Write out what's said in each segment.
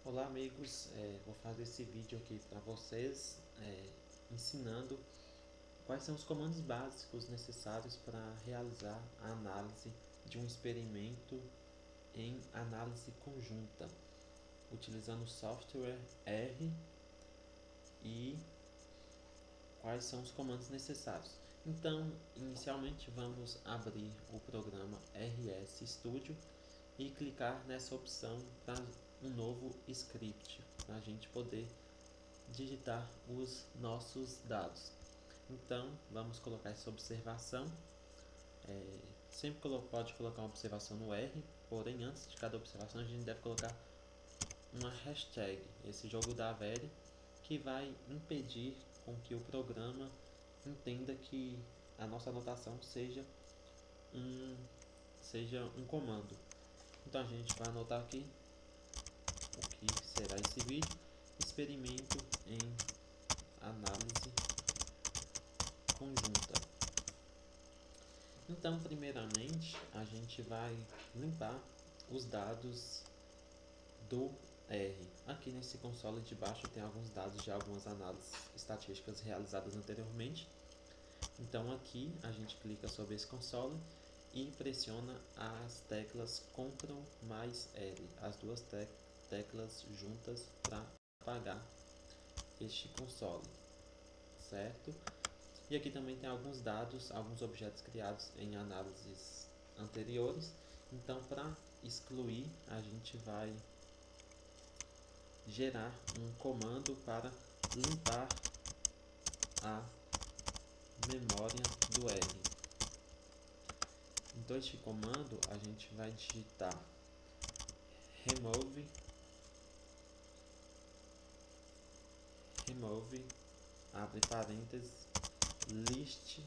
Olá amigos, vou fazer esse vídeo aqui para vocês ensinando quais são os comandos básicos necessários para realizar a análise de um experimento em análise conjunta, utilizando o software R e quais são os comandos necessários. Então, inicialmente vamos abrir o programa RS Studio e clicar nessa opção para um novo script, para a gente poder digitar os nossos dados. Então, vamos colocar essa observação. Sempre pode colocar uma observação no R, porém antes de cada observação a gente deve colocar uma hashtag, esse jogo da velha, que vai impedir com que o programa entenda que a nossa anotação seja um comando. Então a gente vai anotar aqui o que será esse vídeo: experimento em análise conjunta. Então, primeiramente, a gente vai limpar os dados do R. Aqui nesse console de baixo tem alguns dados de algumas análises estatísticas realizadas anteriormente. Então aqui a gente clica sobre esse console e pressiona as teclas Ctrl mais L, as duas teclas juntas, para apagar este console, certo? E aqui também tem alguns dados, alguns objetos criados em análises anteriores. Então, para excluir, a gente vai gerar um comando para limpar a memória do R. Então, este comando a gente vai digitar remove, abre parênteses, list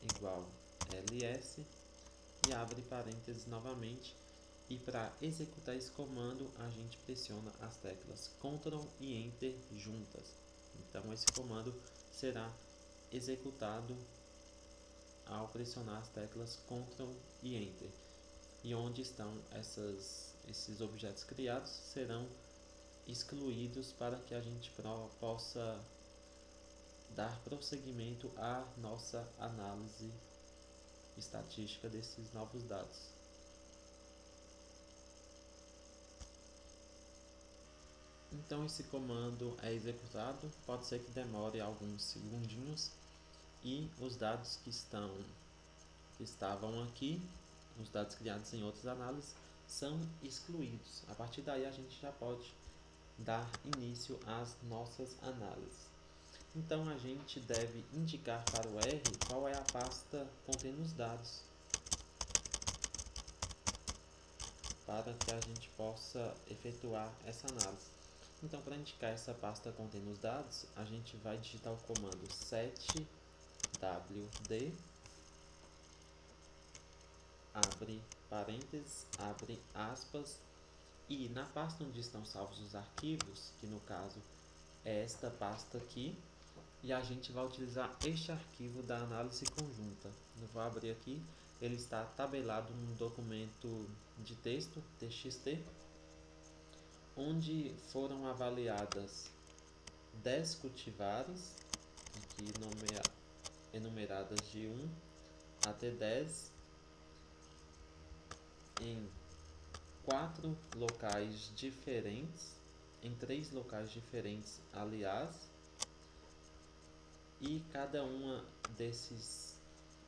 igual ls e abre parênteses novamente. E para executar esse comando a gente pressiona as teclas Ctrl e Enter juntas. Então esse comando será executado ao pressionar as teclas Ctrl e Enter. E onde estão esses objetos criados serão excluídos para que a gente possa dar prosseguimento à nossa análise estatística desses novos dados. Então esse comando é executado, pode ser que demore alguns segundinhos e os dados que estavam aqui, os dados criados em outras análises, são excluídos. A partir daí a gente já pode dar início às nossas análises. Então a gente deve indicar para o R qual é a pasta contendo os dados, para que a gente possa efetuar essa análise. Então, para indicar essa pasta contendo os dados, a gente vai digitar o comando setwd, abre parênteses, abre aspas, e na pasta onde estão salvos os arquivos, que no caso é esta pasta aqui, e a gente vai utilizar este arquivo da análise conjunta. Eu vou abrir aqui, ele está tabelado num documento de texto, txt, onde foram avaliadas 10 cultivares, aqui enumeradas de 1 até 10, em 4 locais diferentes, em 3 locais diferentes, aliás, e cada uma desses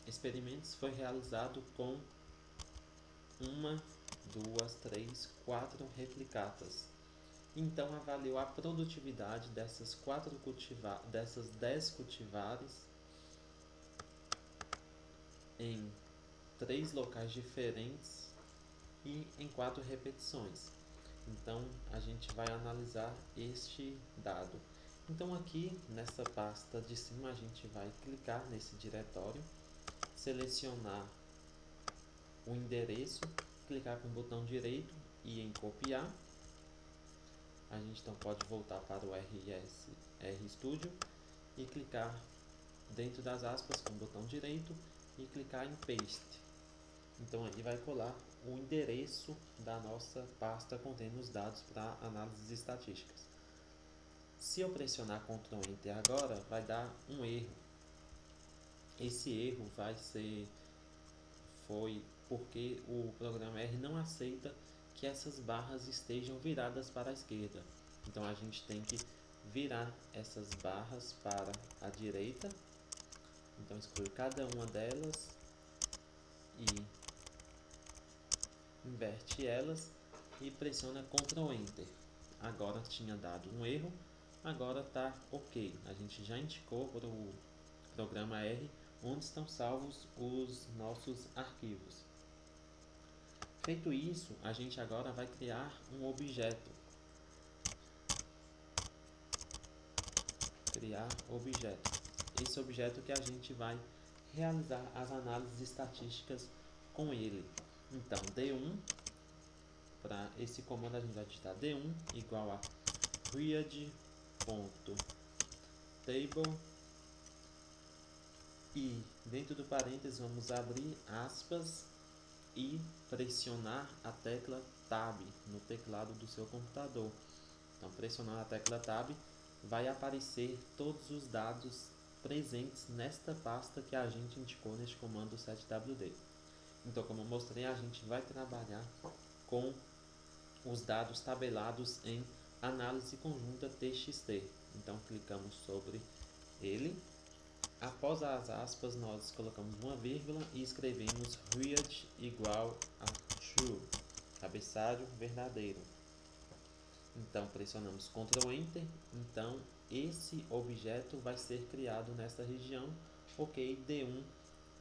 experimentos foi realizado com 1, 2, 3, 4 replicatas. Então avaliou a produtividade dessas 10 cultivares em 3 locais diferentes e em 4 repetições. Então a gente vai analisar este dado. Então aqui nessa pasta de cima a gente vai clicar nesse diretório, selecionar o endereço, clicar com o botão direito e em copiar. A gente então pode voltar para o RStudio e clicar dentro das aspas com o botão direito e clicar em Paste. Então ele vai colar o endereço da nossa pasta contendo os dados para análises estatísticas. Se eu pressionar Ctrl Enter agora, vai dar um erro. Esse erro foi porque o programa R não aceita que essas barras estejam viradas para a esquerda. Então a gente tem que virar essas barras para a direita. Então exclui cada uma delas e inverte elas e pressiona Ctrl Enter. Agora tinha dado um erro, agora está ok. A gente já indicou para o programa R onde estão salvos os nossos arquivos. Feito isso, a gente agora vai criar um objeto. Criar objeto. Esse objeto que a gente vai realizar as análises estatísticas com ele. Então, D1, para esse comando a gente vai digitar D1 igual a read.table e dentro do parênteses vamos abrir aspas e pressionar a tecla Tab no teclado do seu computador. Então, pressionando a tecla Tab, vai aparecer todos os dados presentes nesta pasta que a gente indicou neste comando setwd. Então, como eu mostrei, a gente vai trabalhar com os dados tabelados em análise conjunta TXT. Então, clicamos sobre ele. Após as aspas, nós colocamos uma vírgula e escrevemos read igual a true, cabeçalho verdadeiro. Então, pressionamos Ctrl Enter. Então, esse objeto vai ser criado nesta região. Ok, D1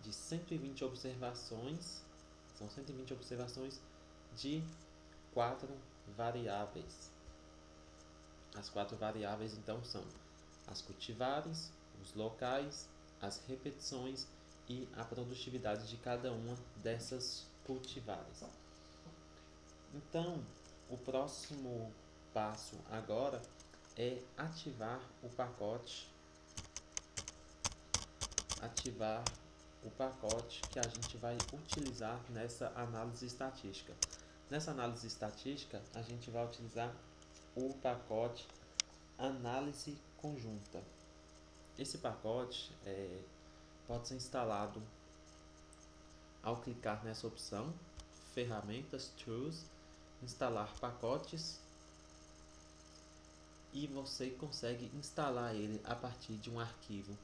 de 120 observações. São 120 observações de 4 variáveis. As 4 variáveis, então, são as cultivares, os locais, as repetições e a produtividade de cada uma dessas cultivares. Então, o próximo passo agora é ativar o pacote que a gente vai utilizar nessa análise estatística. Nessa análise estatística, a gente vai utilizar o pacote análise conjunta. Esse pacote pode ser instalado ao clicar nessa opção, ferramentas, tools, instalar pacotes, e você consegue instalar ele a partir de um arquivo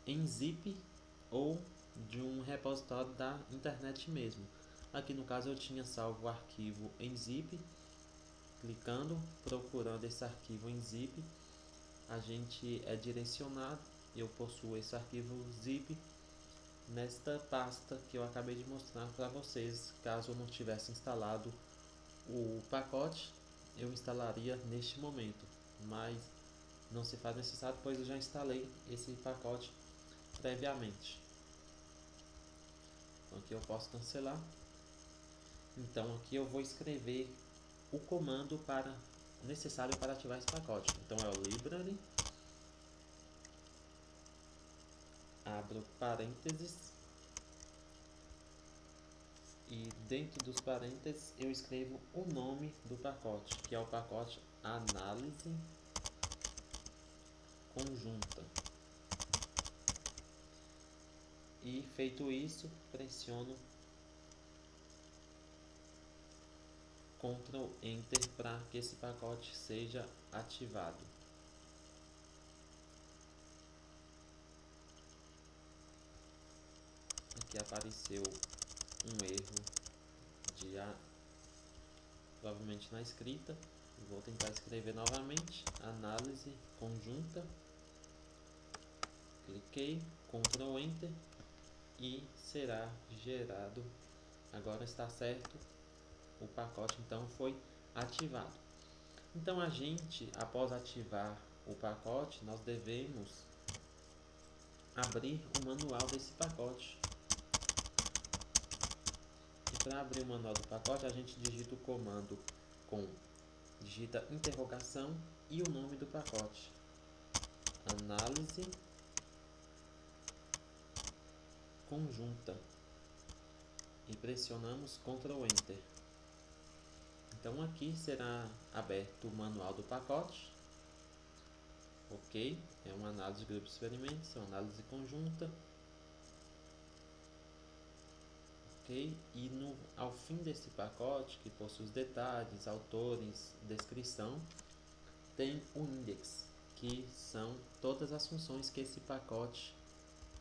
em zip ou de um repositório da internet mesmo. Aqui no caso eu tinha salvo o arquivo em zip. Clicando, procurando esse arquivo em zip, a gente é direcionado. Eu possuo esse arquivo zip nesta pasta que eu acabei de mostrar para vocês. Caso eu não tivesse instalado o pacote, eu instalaria neste momento, mas não se faz necessário, pois eu já instalei esse pacote previamente. Então aqui eu posso cancelar. Então aqui eu vou escrever o comando necessário para ativar esse pacote. Então é o library, abro parênteses e dentro dos parênteses eu escrevo o nome do pacote, que é o pacote análise conjunta. E feito isso, pressiono Ctrl Enter para que esse pacote seja ativado. Aqui apareceu um erro provavelmente na escrita. Vou tentar escrever novamente, análise conjunta. Cliquei, Ctrl Enter e será gerado. Agora está certo. O pacote então foi ativado. Então a gente, após ativar o pacote, nós devemos abrir o manual desse pacote. E para abrir o manual do pacote, a gente digita o comando digita interrogação e o nome do pacote. Análise conjunta. e pressionamos Ctrl Enter. Então aqui será aberto o manual do pacote. Ok, é uma análise de grupo de experimentos, é uma análise conjunta. Ok, e ao fim desse pacote, que possui os detalhes, autores, descrição, tem o index, que são todas as funções que esse pacote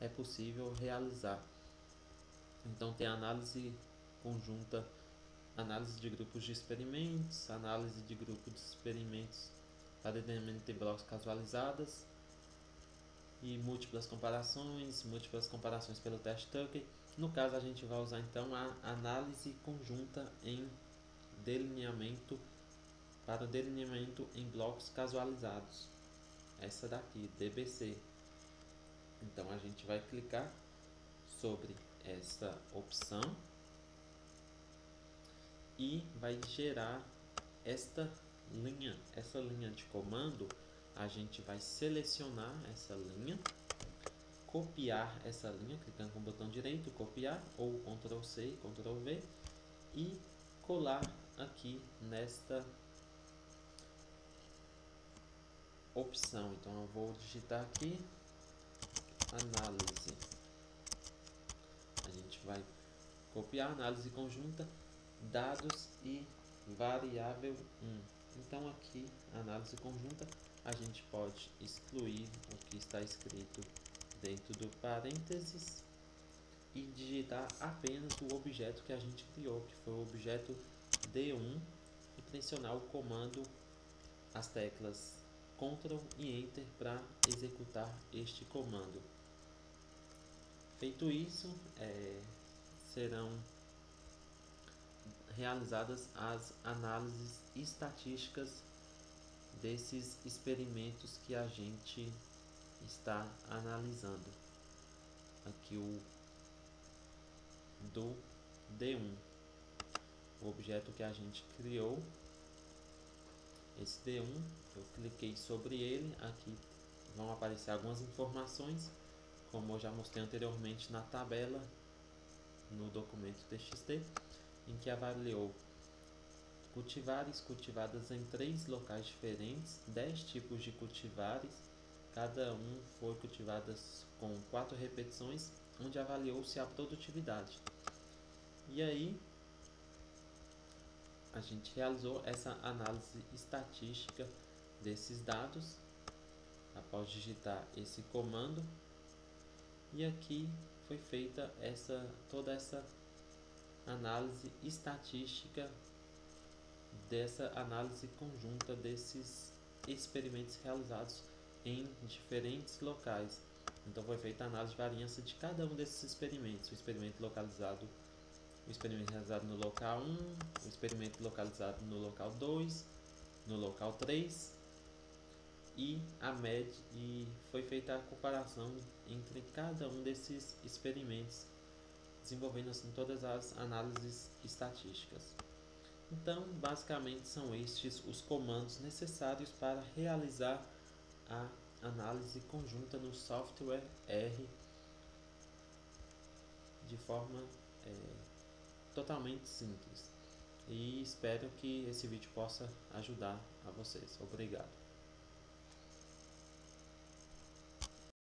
é possível realizar. Então tem a análise conjunta, análise de grupos de experimentos, análise de grupos de experimentos para determinamento de blocos casualizadas e múltiplas comparações pelo teste Tucker. No caso a gente vai usar então a análise conjunta em delineamento para o delineamento em blocos casualizados. Essa daqui, DBC. Então a gente vai clicar sobre essa opção e vai gerar essa linha de comando. A gente vai selecionar essa linha, copiar essa linha, clicando com o botão direito, copiar, ou Ctrl C, Ctrl V, e colar aqui nesta opção. Então eu vou digitar aqui análise. A gente vai copiar análise conjunta, dados e variável 1. Então aqui, análise conjunta, a gente pode excluir o que está escrito dentro do parênteses e digitar apenas o objeto que a gente criou, que foi o objeto D1, e pressionar o comando, as teclas Ctrl e Enter para executar este comando. Feito isso, serão realizadas as análises estatísticas desses experimentos que a gente está analisando. Aqui o do D1, o objeto que a gente criou. Esse D1, eu cliquei sobre ele, aqui vão aparecer algumas informações, como eu já mostrei anteriormente na tabela, no documento TXT, em que avaliou cultivares cultivadas em 3 locais diferentes, 10 tipos de cultivares, cada um foi cultivadas com 4 repetições, onde avaliou-se a produtividade. E aí, a gente realizou essa análise estatística desses dados, após digitar esse comando, e aqui foi feita toda essa análise estatística dessa análise conjunta desses experimentos realizados em diferentes locais. Então foi feita a análise de variância de cada um desses experimentos. O experimento realizado no local 1, o experimento localizado no local 2, no local 3 e a média, e foi feita a comparação entre cada um desses experimentos, desenvolvendo assim todas as análises estatísticas. Então, basicamente são estes os comandos necessários para realizar a análise conjunta no software R de forma totalmente simples. E espero que esse vídeo possa ajudar a vocês. Obrigado.